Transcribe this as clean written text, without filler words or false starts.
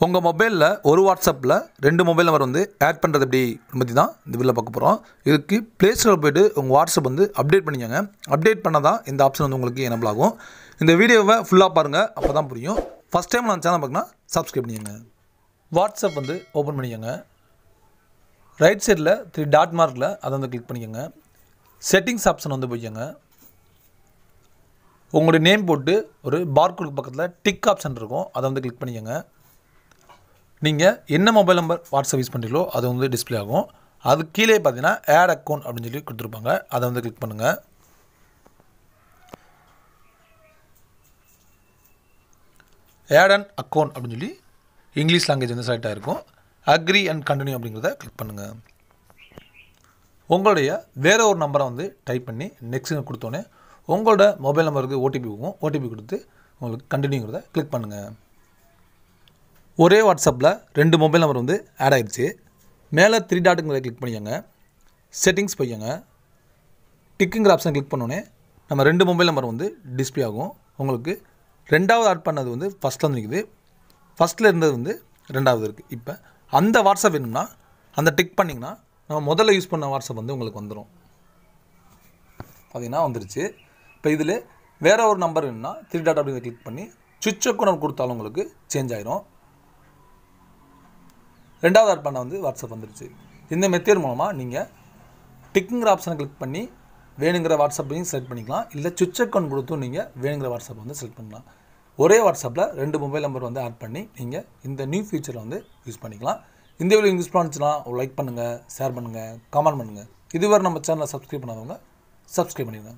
உங்கள் மொபைலில் ஒரு வாட்ஸ்அப்பில் 2 மொபைல் நம்பர் வந்து ஆட் பண்ணுறது எப்படி பற்றி தான் இந்த வீடியோவில் பார்க்க போகிறோம். இதுக்கு ப்ளே ஸ்டோரில் போய்ட்டு உங்கள் வாட்ஸ்அப் வந்து அப்டேட் பண்ணிக்கோங்க. அப்டேட் பண்ணால் தான் இந்த ஆப்ஷன் வந்து உங்களுக்கு எனபிள் ஆகும். இந்த வீடியோவை ஃபுல்லாக பாருங்கள், அப்போ தான் புரியும். ஃபஸ்ட் டைம் நான் சேனல் பார்க்கணும் சப்ஸ்கிரைப் பண்ணிக்கோங்க. வாட்ஸ்அப் வந்து ஓப்பன் பண்ணிக்கோங்க. ரைட் சைடில் 3 டாட் மார்க்கில் அதை வந்து கிளிக் பண்ணிக்கோங்க. செட்டிங்ஸ் ஆப்ஷன் வந்து போய்க்கோங்க. உங்களுடைய நேம் போட்டு ஒரு பார்கோடுக்கு பக்கத்தில் டிக் ஆப்ஷன் இருக்கும், அதை வந்து கிளிக் பண்ணிக்கோங்க. நீங்கள் என்ன மொபைல் நம்பர் வாட்ஸ்அப் யூஸ் பண்ணுறீங்களோ அது வந்து டிஸ்பிளே ஆகும். அது கீழே பார்த்தீங்கன்னா ஆட் அக்கௌண்ட் அப்படின்னு சொல்லி கொடுத்துருப்பாங்க, அதை வந்து கிளிக் பண்ணுங்கள். ஆட் அண்ட் அக்கௌண்ட் அப்படின்னு சொல்லி இங்கிலீஷ் லாங்குவேஜ் வந்து செலக்ட் ஆகிருக்கும். அக்ரி அண்ட் கண்டினியூ அப்படிங்கிறத கிளிக் பண்ணுங்கள். உங்களுடைய வேறு ஒரு நம்பரை வந்து டைப் பண்ணி நெக்ஸ்ட் கொடுத்தோன்னே உங்களோட மொபைல் நம்பருக்கு ஓடிபி போகும். ஓடிபி கொடுத்து உங்களுக்கு கண்டினியூங்கிறத கிளிக் பண்ணுங்கள். ஒரே வாட்ஸ்அப்பில் 2 மொபைல் நம்பர் வந்து ஆட் ஆகிடுச்சு. மேலே 3 டாட்டுங்கிறத கிளிக் பண்ணிக்கோங்க. செட்டிங்ஸ் போய்க்கோங்க. டிக்குங்கிற ஆப்ஷன் கிளிக் பண்ணோன்னே நம்ம 2 மொபைல் நம்பர் வந்து டிஸ்பிளே ஆகும். உங்களுக்கு ரெண்டாவது ஆட் பண்ணது வந்து ஃபஸ்ட்டில் வந்து நிற்குது, ஃபஸ்ட்டில் இருந்தது வந்து ரெண்டாவது இருக்குது. இப்போ அந்த வாட்ஸ்அப் வேணும்னா அந்த டிக் பண்ணிங்கன்னா நம்ம முதல்ல யூஸ் பண்ண வாட்ஸ்அப் வந்து உங்களுக்கு வந்துடும். பார்த்தீங்கன்னா வந்துருச்சு. இப்போ இதில் வேறு ஒரு நம்பர் வேணும்னா 3 டாட் அப்படிங்கிறத கிளிக் பண்ணி சுவிட்ச் அக்கௌண்ட் கொடுத்தாலும் உங்களுக்கு சேஞ்ச் ஆகிரும். ரெண்டாவது ஆட் பண்ண வந்து வாட்ஸ்அப் வந்துருச்சு. இந்த மெத்தட் மூலமாக நீங்கள் டிக்குங்கிற ஆப்ஷனை கிளிக் பண்ணி வேணுங்கிற வாட்ஸ்அப்பையும் செலக்ட் பண்ணிக்கலாம். இல்லை சுவிட்ச் அக்கௌண்ட் கொடுத்தும் நீங்கள் வேணுங்கிற வாட்ஸ்அப் வந்து செலக்ட் பண்ணலாம். ஒரே வாட்ஸ்அப்பில் 2 மொபைல் நம்பர் வந்து ஆட் பண்ணி நீங்கள் இந்த நியூ ஃபீச்சரை வந்து யூஸ் பண்ணிக்கலாம். இந்த வீடியோ யூஸ் பண்ணிச்சுன்னா லைக் பண்ணுங்கள், ஷேர் பண்ணுங்கள், கமெண்ட் பண்ணுங்கள். இதுவரை நம்ம சேனலை சப்ஸ்கிரைப் பண்ணாதவங்க சப்ஸ்கிரைப் பண்ணிடுங்க.